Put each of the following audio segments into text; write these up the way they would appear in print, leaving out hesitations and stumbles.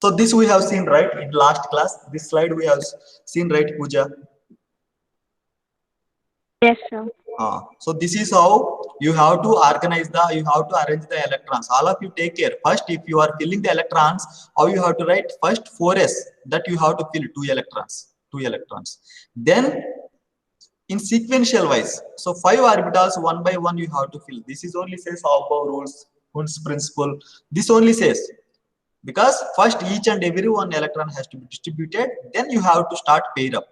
So this we have seen, right, in last class. This slide we have seen, right, Pooja? Yes, sir. So this is how you have to organize you have to arrange the electrons. All of you take care. First, if you are filling the electrons, how you have to write? First 4s, that you have to fill 2 electrons. Then in sequential wise, so 5 orbitals one by one you have to fill. This is only says Aufbau rules, Hund's principle. This only says, because first each and every one electron has to be distributed, then you have to start pair up.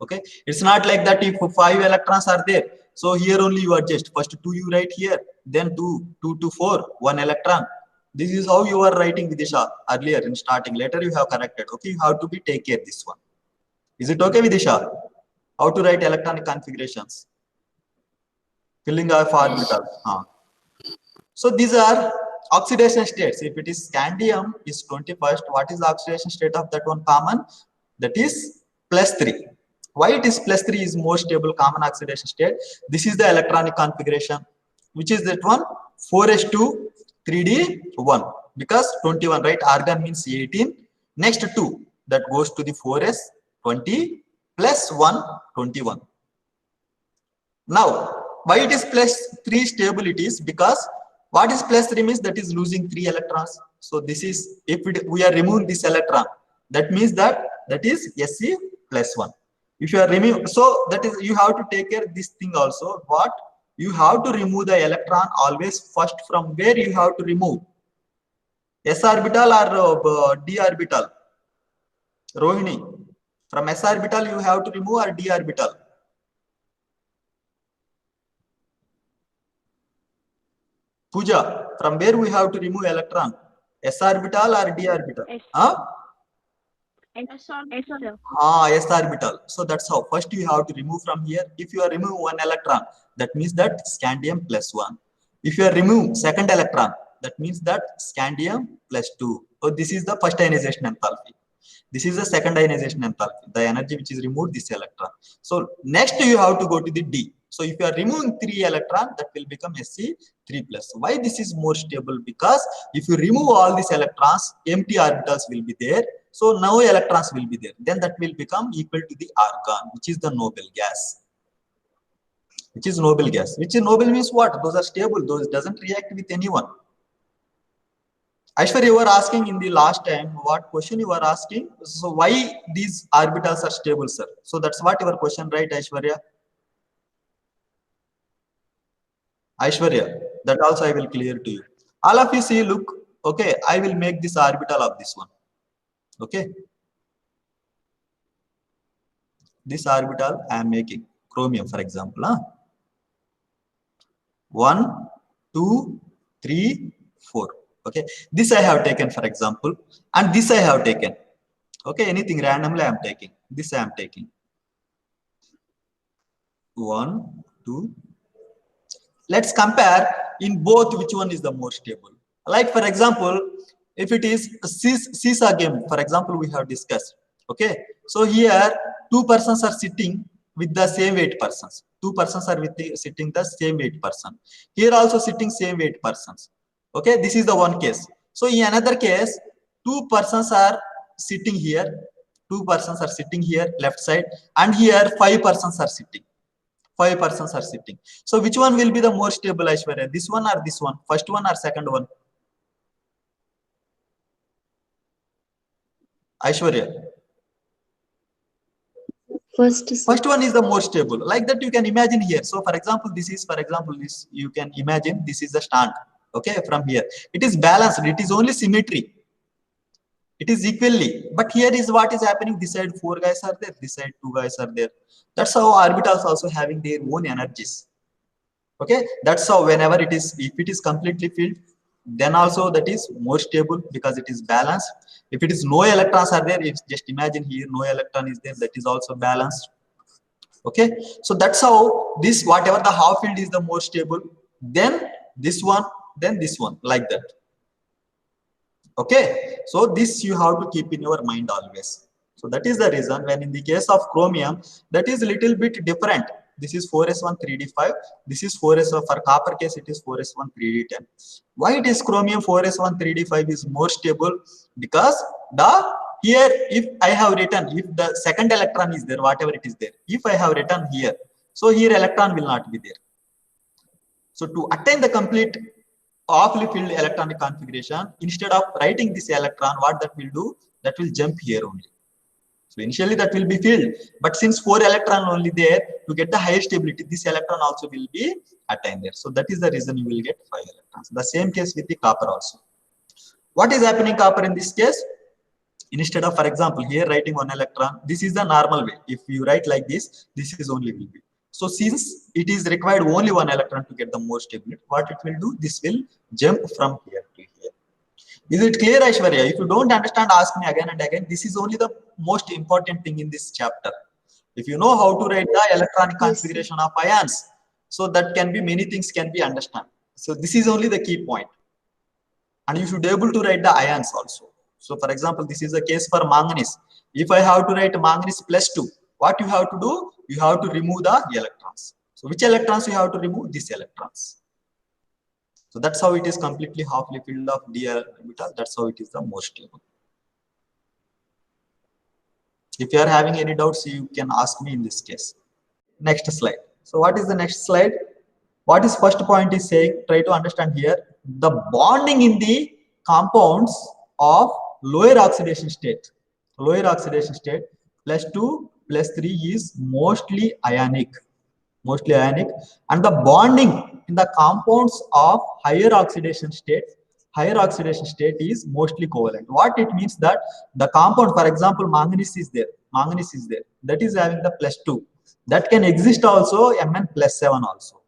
Okay, it's not like that. If 5 electrons are there, so here only you adjust. First 2 you write here, then 2 to 4, 1 electron. This is how you are writing, Vidisha, earlier in starting. Later you have corrected. Okay, you have to be take care this one. Is it okay, Vidisha? How to write electronic configurations? Filling of orbitals. So these are oxidation states. If it is scandium is 21st, what is the oxidation state of that one common? That is +3. Why it is +3 is more stable common oxidation state? This is the electronic configuration, which is that one 4s2 3d1, because 21, right? Argon means 18. Next 2 that goes to the 4s 20 plus 1 21. Now why it is +3 stable? It is because what is +3 means that is losing 3 electrons. So this is, if we are removing this electron, that means that is Se +1. If you are removing, so that is, you have to take care of this thing also. What you have to remove the electron always first. From where you have to remove? S orbital or d orbital? Rohini, from S orbital you have to remove or d orbital? Pooja, from where we have to remove electron? S orbital or d orbital? S. Huh? S, sir. S orbital. So that's how. First you have to remove from here. If you are remove 1 electron, that means that scandium +1. If you are remove second electron, that means that scandium +2. So this is the first ionization enthalpy. This is the second ionization enthalpy, the energy which is removed, this electron. So next you have to go to the D. So if you are removing 3 electron, that will become Sc3+. Why this is more stable? Because if you remove all these electrons, empty orbitals will be there. So no electrons will be there. Then that will become equal to the argon, which is the noble gas. Which is noble gas. Which is noble means what? Those are stable. Those doesn't react with anyone. Aishwarya, you were asking in the last time, what question you were asking? So why these orbitals are stable, sir? So that's what your question, right, Aishwarya? Aishwarya, that also I will clear to you. All of you see, look, okay, I will make this orbital of this one. Okay. This orbital I am making, chromium, for example. 1, 2, 3, 4. Okay, this I have taken, for example, and this I have taken. Okay, anything randomly I am taking. This I am taking. 1, 2. Let's compare in both which one is the more stable. Like for example, if it is a seesaw game, for example, we have discussed. Okay, so here 2 persons are sitting with the same weight persons. 2 persons are sitting the same weight person. Here also sitting same weight persons. Okay, this is the one case. So in another case, 2 persons are sitting here. 2 persons are sitting here left side, and here 5 persons are sitting. 5 persons are sitting. So which one will be the more stable, Aishwarya? This one or this one? First one or second one? Aishwarya. First one is the more stable. Like that you can imagine here. So for example, this is, this you can imagine this is the stand. Okay, from here. It is balanced. It is only symmetry. It is equally. But here is what is happening. This side 4 guys are there. This side 2 guys are there. That's how orbitals also having their own energies. Okay, that's how whenever it is, if it is completely filled, then also that is more stable because it is balanced. If it is no electrons are there, if just imagine here no electron is there, that is also balanced. Okay, so that's how this, whatever the half filled is the more stable, then this one, then this one, like that. Okay, so this you have to keep in your mind always. So that is the reason when in the case of chromium, that is a little bit different. This is 4s1 3d5. This is 4s, for copper case it is 4s1 3d10. Why it is chromium 4s1 3d5 is more stable? Because the here if I have written, if the second electron is there, whatever it is there, if I have written here, so here electron will not be there. So to attain the complete awfully filled electronic configuration, instead of writing this electron, what that will do, that will jump here only. So initially that will be filled, but since 4 electron only there, to get the higher stability, this electron also will be attained there. So that is the reason you will get 5 electrons. The same case with the copper also. What is happening copper in this case? Instead of, for example, here writing 1 electron, this is the normal way. If you write like this, this is only will be. So since it is required only 1 electron to get the more stability, what it will do, this will jump from here to here. Is it clear, Aishwarya? If you don't understand, ask me again and again. This is only the most important thing in this chapter. If you know how to write the electronic configuration of ions, so that can be many things can be understood. So this is only the key point. And you should be able to write the ions also. So for example, this is the case for manganese. If I have to write manganese plus 2, what you have to do? You have to remove the electrons. So which electrons you have to remove? These electrons. So that's how it is completely halfly filled of d orbital. That's how it is the most stable. If you are having any doubts, you can ask me in this case. Next slide. So what is the next slide? What is first point is saying? Try to understand here. The bonding in the compounds of lower oxidation state. Lower oxidation state plus 2 plus 3 is mostly ionic. Mostly ionic. And the bonding in the compounds of higher oxidation state is mostly covalent. What it means that the compound, for example, manganese is there, that is having the plus 2, that can exist also Mn plus 7 also.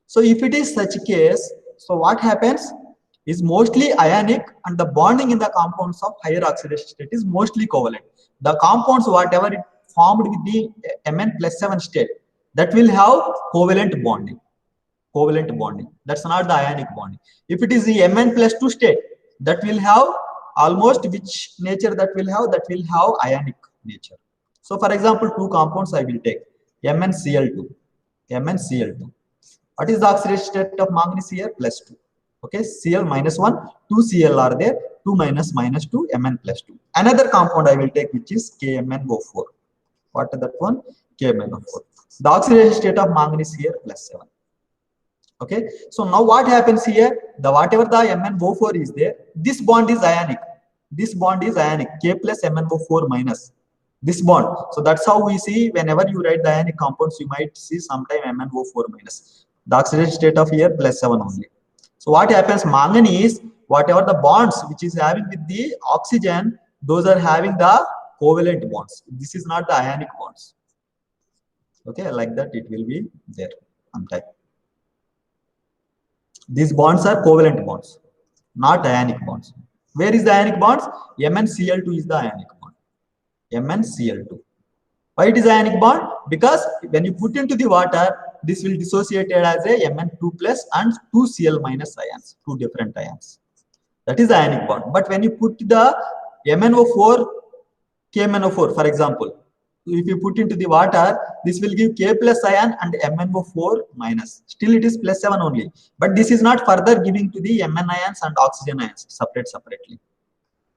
So if it is such a case, so what happens is mostly ionic, and the bonding in the compounds of higher oxidation state is mostly covalent. The compounds whatever it formed with the Mn plus 7 state, that will have covalent bonding. That's not the ionic bonding. If it is the Mn plus 2 state, that will have almost which nature that will have ionic nature. So for example, 2 compounds I will take MnCl2. What is the oxidation state of manganese here? Plus 2. Okay, Cl minus 1, 2 Cl are there, 2 minus 2, Mn plus 2. Another compound I will take, which is KMnO4. What is that one? KMnO4. The oxidation state of manganese here plus 7. Okay, so now what happens here? The whatever the MnO4 is there, this bond is ionic. K plus MnO4 minus this bond. So that's how we see whenever you write the ionic compounds, you might see sometime MnO4 minus. The oxidation state of here plus 7 only. So what happens? Manganese, whatever the bonds which is having with the oxygen, those are having the covalent bonds. This is not the ionic bonds. Okay, like that it will be there on type. These bonds are covalent bonds, not ionic bonds. Where is the ionic bonds? MnCl2 is the ionic bond. MnCl2. Why it is ionic bond? Because when you put into the water, this will dissociate as a Mn2 plus and 2 Cl minus ions, 2 different ions. That is the ionic bond. But when you put the MnO4, KMnO4, for example, if you put into the water, this will give K plus ion and MnO4 minus. Still it is plus 7 only. But this is not further giving to the Mn ions and oxygen ions separately.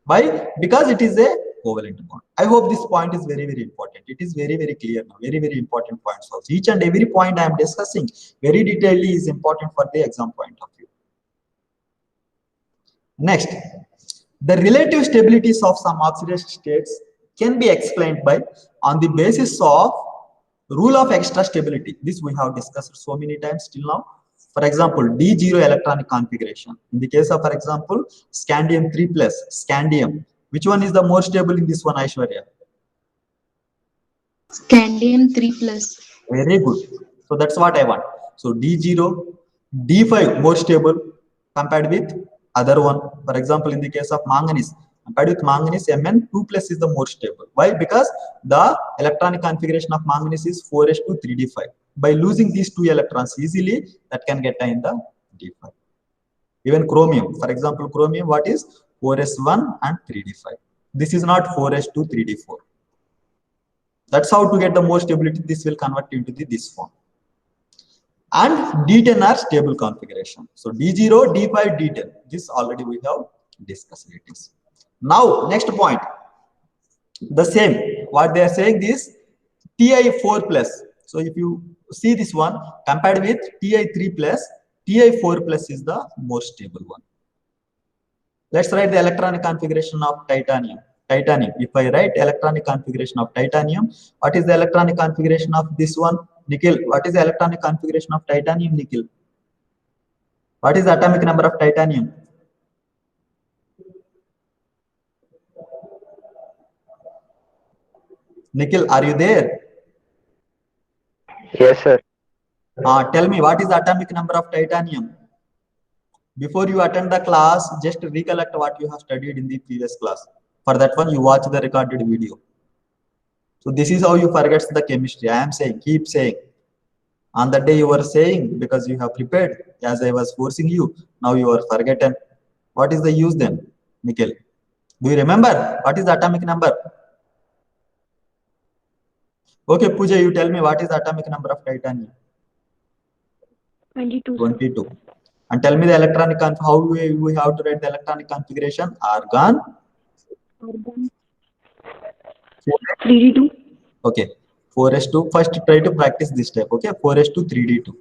Why? Because it is a covalent bond. I hope this point is very, very important. It is very, very clear now. Very, very important points also. Each and every point I am discussing very detailedly is important for the exam point of view. Next, the relative stabilities of some oxidation states can be explained by on the basis of rule of extra stability. This we have discussed so many times till now. For example, D0 electronic configuration. In the case of, for example, scandium 3 plus, scandium. Which one is the more stable in this one, Aishwarya? Scandium 3 plus. Very good. So that's what I want. So D0, D5 more stable compared with other one. For example, in the case of manganese, compared with manganese, Mn2 plus is the more stable. Why? Because the electronic configuration of manganese is 4s2 3d5. By losing these 2 electrons easily, that can get in the d5. Even chromium, for example, chromium, what is 4s1 and 3d5. This is not 4s2 3d4. That's how to get the more stability. This will convert into this form. And D10 are stable configuration. So D0, D5, D10. This already we have discussed it is. Now next point. The same. What they are saying is Ti4 plus. So if you see this one compared with Ti3 plus, Ti4 plus is the most stable one. Let's write the electronic configuration of titanium. Titanium. If I write electronic configuration of titanium, what is the electronic configuration of this one? Nickel. What is the electronic configuration of titanium? Nickel. What is the atomic number of titanium? Nickel, are you there? Yes, sir. Tell me, what is the atomic number of titanium? Before you attend the class, just recollect what you have studied in the previous class. For that one, you watch the recorded video. So this is how you forget the chemistry. I am saying, keep saying. On that day you were saying because you have prepared, as I was forcing you. Now you are forgotten. What is the use then, Nikhil? Do you remember? What is the atomic number? Okay, Pooja, you tell me what is the atomic number of titanium? 22. 22. And tell me the electronic how we have to write the electronic configuration? Argon. Argon. 3D2. Okay. 4s2. First try to practice this step. Okay. 4s2 3d2.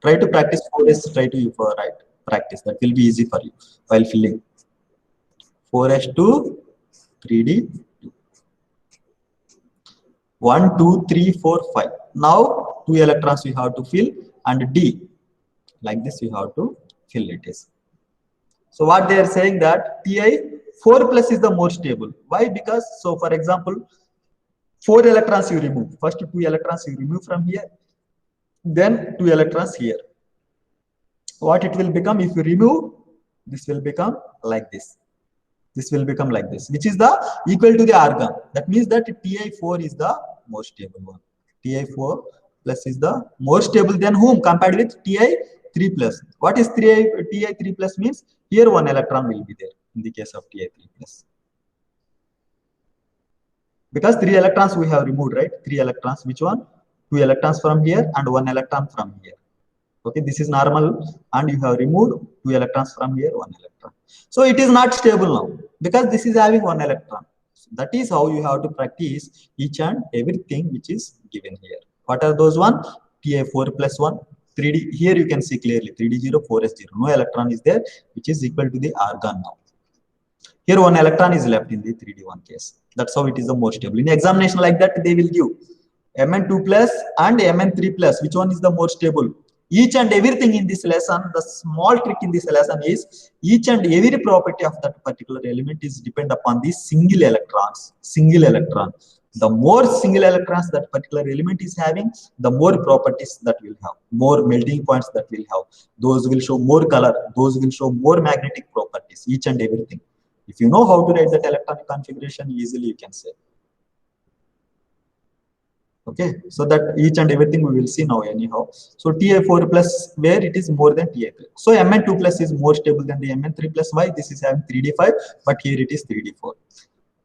Try to practice 4s. Try to practice. That will be easy for you while filling. 4s2 3d2. 1, 2, 3, 4, 5. Now 2 electrons you have to fill and D. Like this you have to fill it is. So what they are saying that Ti4 plus is the more stable. Why? Because so for example 4 electrons you remove. First 2 electrons you remove from here. Then 2 electrons here. What it will become if you remove? This will become like this. This will become like this, which is the equal to the argon. That means that Ti4 is the most stable one. Ti4 plus is the more stable than whom compared with Ti3 plus. What is Ti3 plus means? Here 1 electron will be there in the case of Ti3 plus. Because 3 electrons we have removed, right? 3 electrons, which one? 2 electrons from here and 1 electron from here. Okay, this is normal and you have removed 2 electrons from here, 1 electron. So it is not stable now because this is having 1 electron. So that is how you have to practice each and everything which is given here. What are those one? Ti4 plus 1, 3D. Here you can see clearly 3D0, 4s0. No electron is there, which is equal to the argon now. Here 1 electron is left in the 3D1 case. That's how it is the more stable. In examination like that, they will give Mn2 plus and Mn3 plus. Which one is the more stable? Each and everything in this lesson, the small trick in this lesson is each and every property of that particular element is depend upon the single electrons. Single electron. The more single electrons that particular element is having, the more properties that will have, more melting points that will have. Those will show more color. Those will show more magnetic properties. Each and everything. If you know how to write that electronic configuration, easily you can say. Okay, so that each and everything we will see now anyhow. So Ti4 plus where it is more than Ti3. So Mn2 plus is more stable than the Mn3 plus. Why? This is having 3d5, but here it is 3d4.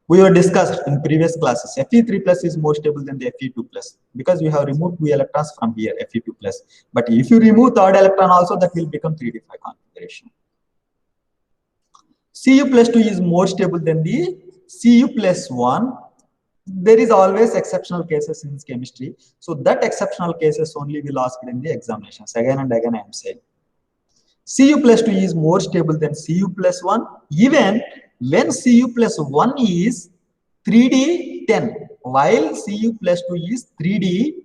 We have discussed in previous classes, Fe3 plus is more stable than the Fe2 plus because you have removed 2 electrons from here, Fe2 plus. But if you remove third electron also, that will become 3d5 configuration. Cu plus 2 is more stable than the Cu plus 1. There is always exceptional cases in chemistry. So that exceptional cases only will ask in the examinations. Again and again I am saying. Cu plus 2 is more stable than Cu plus 1. Even when Cu plus 1 is 3d10. While Cu plus 2 is 3d.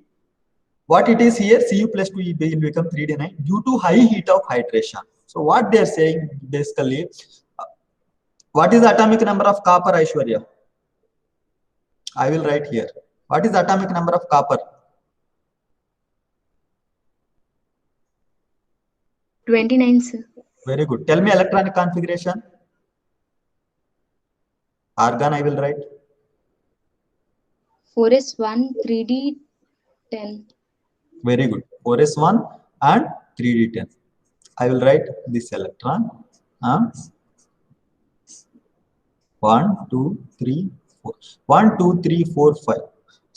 What it is here? Cu plus 2 will become 3d9 due to high heat of hydration. So what they are saying basically. What is the atomic number of copper, Aishwarya? I will write here. What is the atomic number of copper? 29, sir. Very good. Tell me electronic configuration. Argon I will write. 4s1, 3d, 10. Very good. 4s1 and 3d10. I will write this electron. 1, 2, 3, 4. 1, 2, 3, 4, 5.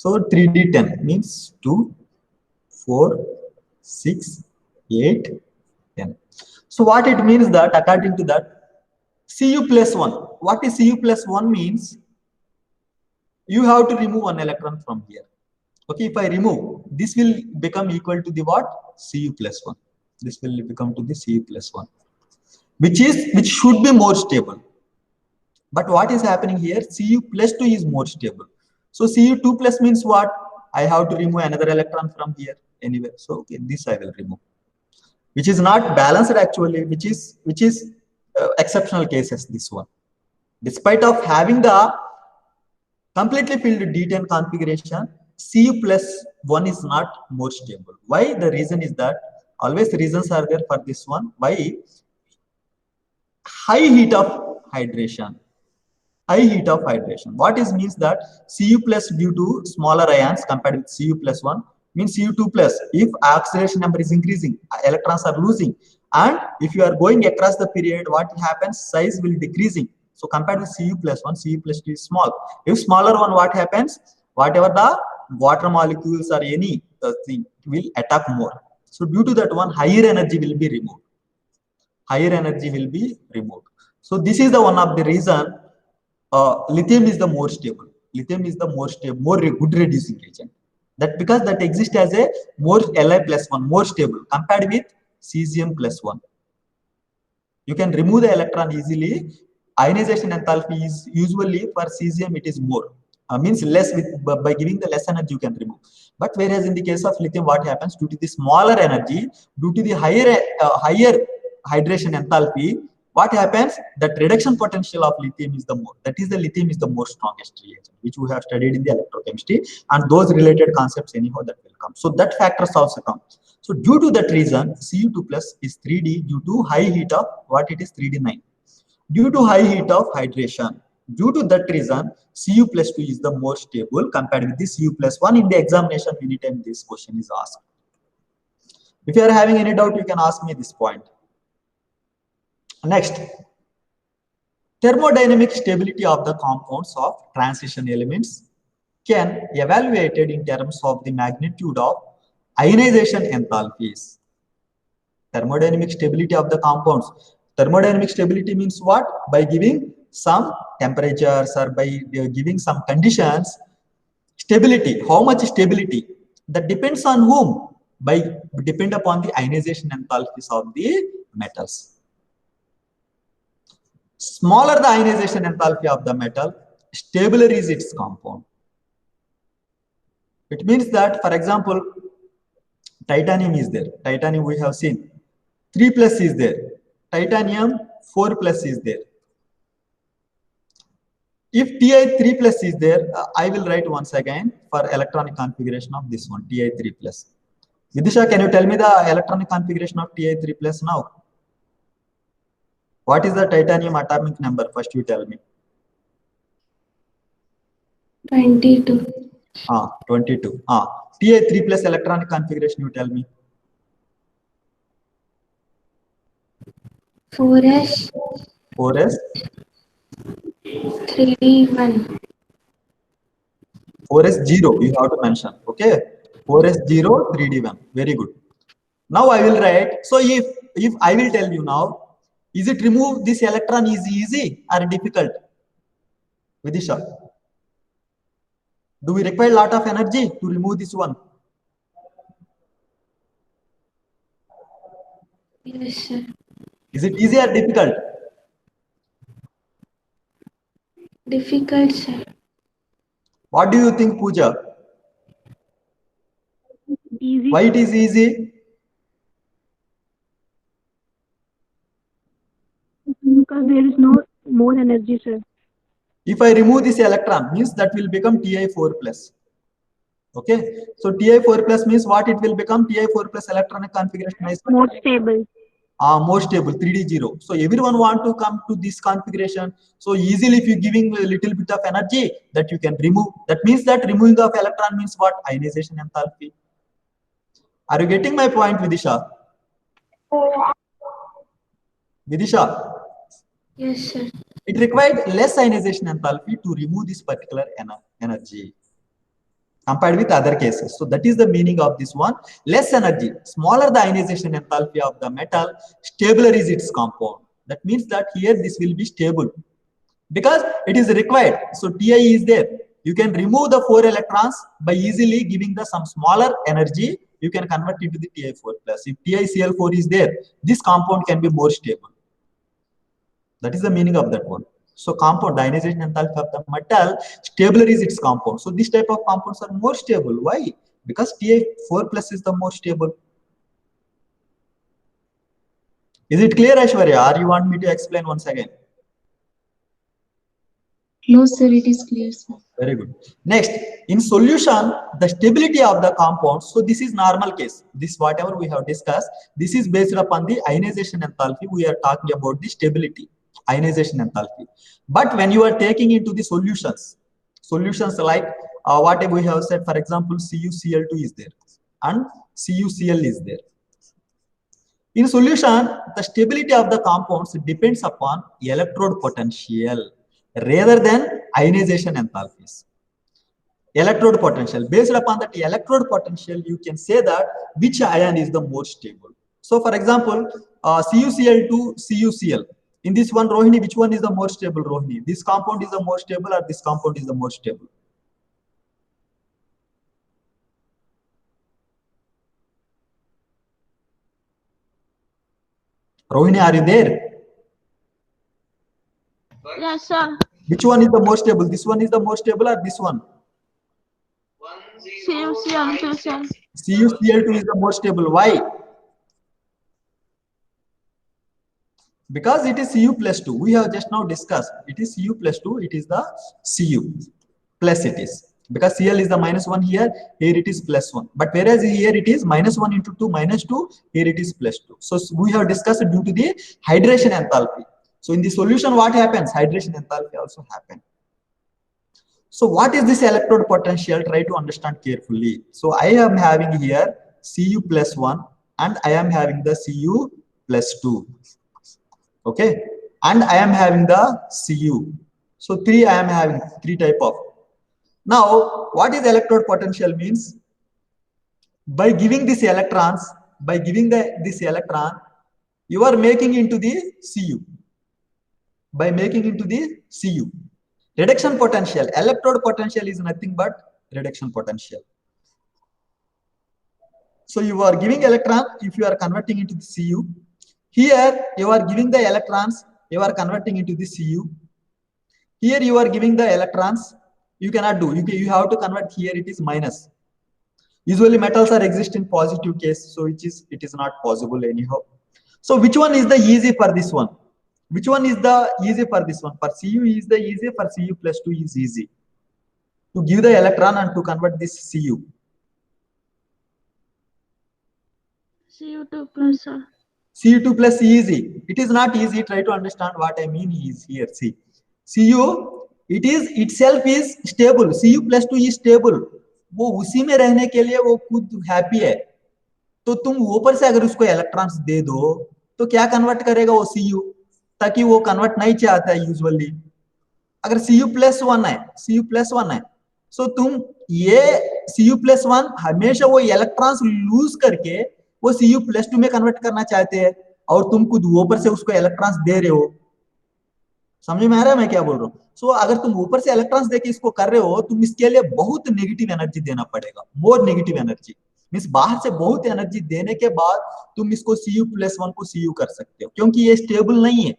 So 3d10 means 2, 4, 6, 8, 10. So what it means that according to that, Cu plus 1. What is Cu plus 1 means? You have to remove one electron from here. Okay, if I remove, this will become equal to the what? Cu plus 1. This will become to the Cu plus 1, which should be more stable. But what is happening here? Cu plus 2 is more stable. So Cu2 plus means what? I have to remove another electron from here anyway. So okay, this I will remove, which is not balanced actually, which is exceptional cases. This one, despite of having the completely filled D10 configuration, Cu plus 1 is not more stable. Why? The reason is that always reasons are there for this one. Why? High heat of hydration. High heat of hydration. What is means that Cu plus due to smaller ions compared with Cu plus 1 means Cu2 plus. If oxidation number is increasing, electrons are losing. And if you are going across the period, what happens? Size will decreasing. So compared with Cu plus 1, Cu plus 2 is small. If smaller one, what happens? Whatever the water molecules or any thing will attack more. So due to that one, higher energy will be removed. Higher energy will be removed. So this is the one of the reason lithium is the more stable. Lithium is the more stable, more good reducing agent. That because that exists as a more Li plus 1, more stable compared with cesium plus 1. You can remove the electron easily. Ionization enthalpy is usually for cesium it is more. Means less with by giving the less energy you can remove. But whereas in the case of lithium, what happens due to the smaller energy, due to the higher hydration enthalpy, what happens? That reduction potential of lithium is the more. That is the lithium is the more strongest reagent, which we have studied in the electrochemistry, and those related concepts anyhow that will come. So that factors also come. So due to that reason, Cu2 plus is 3D due to high heat of what it is 3D9. Due to high heat of hydration. Due to that reason, Cu plus 2 is the more stable compared with the Cu plus 1 in the examination anytime this question is asked. If you are having any doubt, you can ask me this point. Next, thermodynamic stability of the compounds of transition elements can be evaluated in terms of the magnitude of ionization enthalpies. Thermodynamic stability of the compounds. Thermodynamic stability means what? By giving some temperatures or by giving some conditions, stability. How much stability? That depends on whom? Depend upon the ionization enthalpies of the metals. Smaller the ionization enthalpy of the metal, stabler is its compound. It means that, for example, titanium is there. Titanium we have seen. 3 plus is there. Titanium 4 plus is there. If Ti3 plus is there, I will write once again for electronic configuration of this one, Ti3 plus. Vidisha, can you tell me the electronic configuration of Ti3 plus now? What is the titanium atomic number? First you tell me. 22. 22. Ti3 plus electronic configuration, you tell me. 4s. 4s. 3d1. 4s0 you have to mention. Okay. 4s0, 3d1. Very good. Now I will write. So if I will tell you now, is it remove this electron is easy or difficult? Vidisha, do we require a lot of energy to remove this one? Yes, sir. Is it easy or difficult? Difficult, sir. What do you think, Pooja? Easy. Why it is easy? Because there is no more energy, sir. If I remove this electron, means that will become Ti4 plus. Okay. So Ti4 plus means what it will become? Ti4 plus electronic configuration is More stable. more stable, 3d0. So everyone want to come to this configuration. So easily if you're giving a little bit of energy that you can remove, that means that removing of electron means what? Ionization enthalpy. Are you getting my point, Vidisha? Vidisha? Yes, sir. It required less ionization enthalpy to remove this particular energy. compared with other cases. So that is the meaning of this one. Less energy, smaller the ionization enthalpy of the metal, stabler is its compound. That means that here this will be stable because it is required. So Ti is there. You can remove the 4 electrons by easily giving the some smaller energy. You can convert it to the Ti4 plus. If TiCl4 is there, this compound can be more stable. That is the meaning of that one. So compound, the ionization enthalpy of the metal, stabler is its compound. So this type of compounds are more stable. Why? Because Ti4 plus is the more stable. Is it clear, Aishwarya, or you want me to explain once again? No, sir, it is clear, sir. Very good. Next, in solution, the stability of the compound. So this is normal case. This whatever we have discussed, this is based upon the ionization enthalpy. We are talking about the stability, ionization enthalpy. But when you are taking into the solutions like what we have said, for example, CuCl2 is there and CuCl is there. In solution, the stability of the compounds depends upon electrode potential rather than ionization enthalpies. Electrode potential, based upon that electrode potential, you can say that which ion is the more stable. So for example, CuCl2, CuCl. In this one, Rohini, which one is the more stable, Rohini? This compound is the more stable or this compound is the more stable? Rohini, are you there? Yes, sir. Which one is the more stable? This one is the more stable or this one? CuCl2, sir. CuCl2 is the more stable. Why? Because it is Cu plus 2. We have just now discussed. It is Cu plus 2. It is the Cu plus it is. Because Cl is the -1 here it is +1. But whereas here it is -1 into 2 -2, here it is +2. So we have discussed due to the hydration enthalpy. So in the solution, what happens? Hydration enthalpy also happens. So what is this electrode potential? Try to understand carefully. So I am having here Cu plus 1 and I am having the Cu plus 2. Okay. And I am having the Cu. So I am having 3 type of. Now, what is electrode potential means? By giving this electrons, this electron, you are making into the Cu. By making into the Cu. Reduction potential, electrode potential is nothing but reduction potential. So you are giving electron, if you are converting into the Cu. Here you are giving the electrons, you are converting into the Cu. Here you are giving the electrons, you cannot do, you have to convert here, it is minus. Usually metals are exist in positive case, so it is not possible anyhow. So which one is the easy for this one? Which one is the easy for this one? For Cu is the easy, for Cu plus 2 is easy. To give the electron and to convert this Cu. Cu2 plus, sir. Cu2 plus easy. It is not easy. Try to understand what I mean is here. See, Cu, it is itself is stable. Cu plus 2 is stable. वो उसी में रहने के लिए वो खुद happy है. तो तुम ऊपर से अगर उसको इलेक्ट्रॉन्स दे दो तो क्या कन्वर्ट करेगा वो Cu, ताकि वो कन्वर्ट नहीं चाहता है यूजुअली. अगर Cu plus 1 है, सो तुम ये Cu plus 1 हमेशा वो इलेक्ट्रॉन्स लूज करके वो Cu plus 2 में कन्वर्ट करना चाहते हैं और तुम खुद ऊपर से उसको इलेक्ट्रॉन्स दे रहे हो. समझ में आ रहा है मैं क्या बोल रहा हूँ? सो अगर तुम ऊपर से इलेक्ट्रॉन्स देके इसको कर रहे हो, तुम इसके लिए बहुत नेगेटिव एनर्जी देना पड़ेगा. मोर नेगेटिव एनर्जी मींस बाहर से बहुत एनर्जी देने के बाद तुम इसको Cu plus 1 को Cu कर सकते हो, क्योंकि ये स्टेबल नहीं है.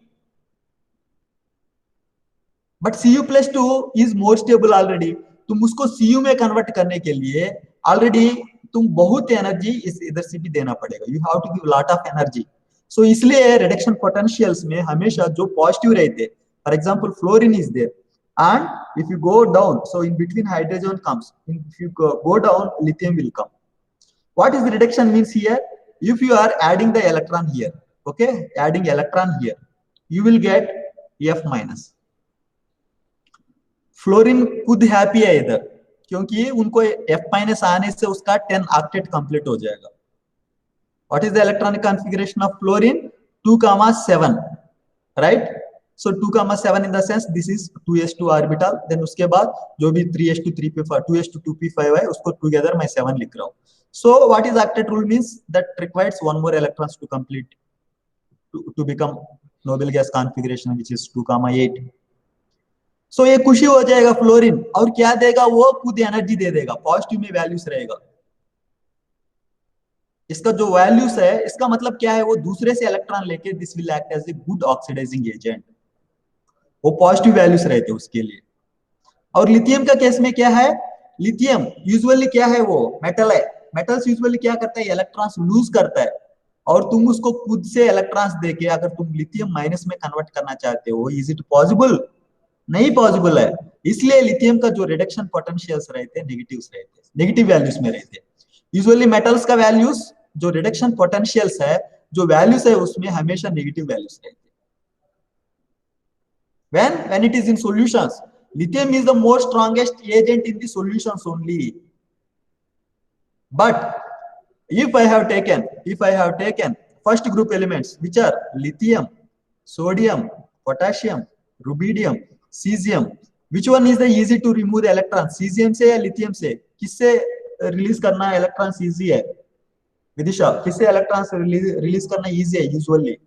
But Cu plus 2 is more stable already. तुम उसको Cu में कन्वर्ट करने के लिए ऑलरेडी तुम बहुत एनर्जी इस इधर से भी देना पड़ेगा. You have to give lot of energy. So इसलिए रिडक्शन पोटेंशियल्स में हमेशा जो पॉजिटिव रहते, for example fluorine is there and if you go down, so in between hydrogen comes, if you go down lithium will come. What is the reduction means here? If you are adding the electron here, okay, adding electron here, you will get F minus. Fluorine खुद happy है इधर, क्योंकि उनको F minus आने से उसका 10 octet complete हो जाएगा. What is the electronic configuration of fluorine? 2,7, right? So 2,7 in the sense this is 2s2 orbital. Then उसके बाद जो भी 3s2 3p5 2s2 2p5 है उसको together मैं 7 लिख रहा हूँ. So what is octet rule means that requires one more electrons to complete to become noble gas configuration which is 2,8. So ये खुशी हो जाएगा फ्लोरीन और क्या देगा वो खुद एनर्जी दे देगा. पॉजिटिव में वैल्यूज रहेगा. इसका जो वैल्यूज है इसका मतलब क्या है वो दूसरे से इलेक्ट्रॉन लेके this will act as a good oxidising agent. वो पॉजिटिव वैल्यूज रहते उसके लिए. और लिथियम का केस में क्या है लिथियम यूजुअली क्या है वो मेटल है. मेटल्स यूजुअली क्या करता है इलेक्ट्रॉन्स लूज करता है और तुम उसको खुद से इलेक्ट्रॉन्स देके अगर तुम लिथियम माइनस में कन्वर्ट करना चाहते हो इज इट पॉसिबल. नहीं पॉसिबल है. इसलिए लिथियम का जो रिडक्शन पोटेंशियल्स रहते हैं नेगेटिव्स रहते हैं नेगेटिव वैल्यूज में रहते हैं. यूजुअली मेटल्स का वैल्यूज जो रिडक्शन पोटेंशियल्स है जो वैल्यूज है उसमें हमेशा नेगेटिव वैल्यूज रहते हैं. when it is in solutions lithium is the more strongest agent in the solutions only. But if I have taken first group elements which are lithium, sodium, potassium, rubidium, cesium, which one is the easy to remove the electrons? cesium से या lithium से किससे release करना है electrons easy है? विदिशा किससे electrons release करना easy है usually?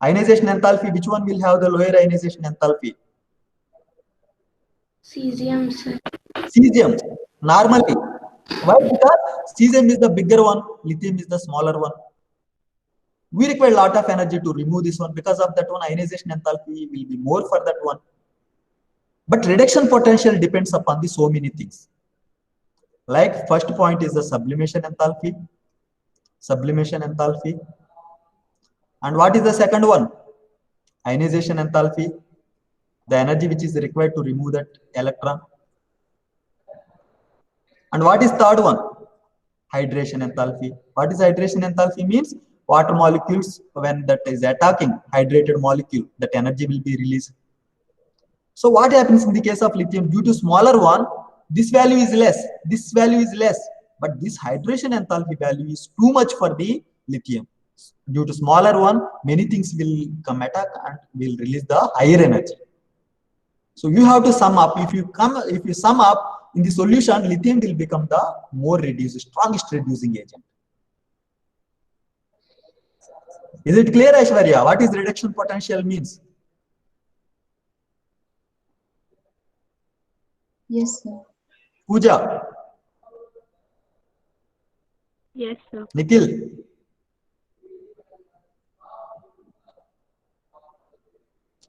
ionization enthalpy, which one will have the lower ionization enthalpy? Cesium, sir. Cesium normally. Why? Because cesium is the bigger one, lithium is the smaller one. We require a lot of energy to remove this one. Because of that one, ionization enthalpy will be more for that one. But reduction potential depends upon the so many things. Like first point is the sublimation enthalpy. And what is the second one? Ionization enthalpy, the energy which is required to remove that electron. And what is third one? Hydration enthalpy. What is hydration enthalpy? Means water molecules, when that is attacking hydrated molecule, that energy will be released. So what happens in the case of lithium? Due to smaller one, this value is less, this value is less, but this hydration enthalpy value is too much for the lithium. Due to smaller one, many things will come attack and will release the higher energy. So you have to sum up. If you sum up in the solution, lithium will become the more strongest reducing agent. Is it clear, Aishwarya? What is reduction potential means? Yes, sir. Pooja, Yes, sir. Nikhil.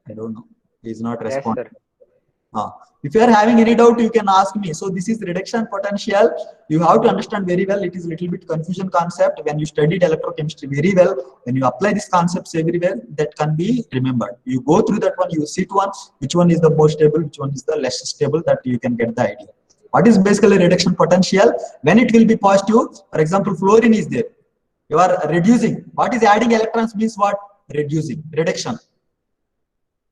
I don't know. He is not responding. Yes, If you are having any doubt, you can ask me. So this is reduction potential. You have to understand very well. It is a little bit confusion concept. When you studied electrochemistry very well, when you apply these concepts everywhere, that can be remembered. You go through that one, you sit one, which one is the most stable, which one is the less stable, that you can get the idea. What is basically reduction potential? When it will be positive, for example, fluorine is there. You are reducing. What is adding electrons means what? Reducing, reduction.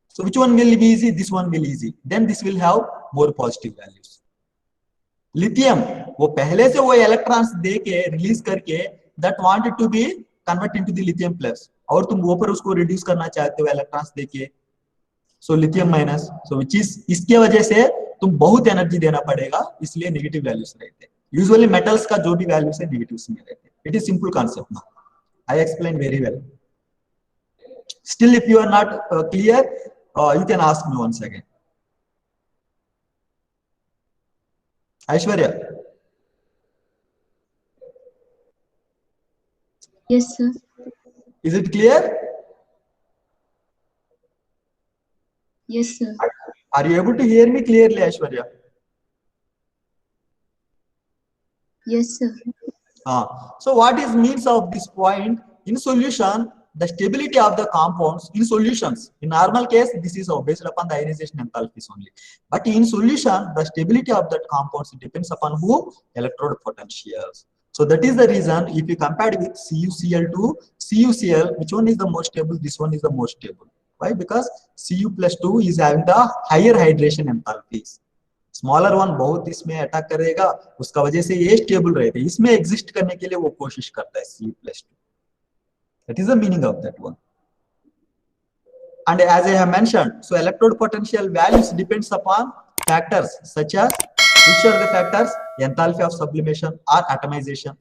So which one will be easy? This one will easy. Then this will have more positive values. Lithium, वो पहले से वो electrons दे के release करके that wanted to be convert into the lithium plus, और तुम वो पर उसको reduce करना चाहते हो electrons दे के, so lithium minus, so which is इसके वजह से तुम बहुत energy देना पड़ेगा, इसलिए negative values रहते हैं. Usually metals का जो भी values है negatives में रहते हैं. It is simple concept now. I explained very well. Still, if you are not clear, you can ask me once again. Aishwarya. Yes, sir. Is it clear? Yes, sir. Are you able to hear me clearly, Aishwarya? Yes, sir. So what is means of this point? In solution, the stability of the compounds in solutions, in normal case, this is based upon the ionization enthalpies only. But in solution, the stability of that compounds depends upon whom? Electrode potentials. So that is the reason if you compare with CuCl to CuCl, which one is the most stable? This one is the most stable. Why? Because Cu plus 2 is having the higher hydration enthalpies. Smaller one बहुत इसमें attack करेगा, उसका वजह से ये stable रहते हैं. इसमें एग्जिस्ट करने के लिए वो कोशिश करता है Cu plus 2. That is the meaning of that one. And as I have mentioned, so electrode potential values depends upon factors such as, which are the factors? Enthalpy of sublimation or atomization.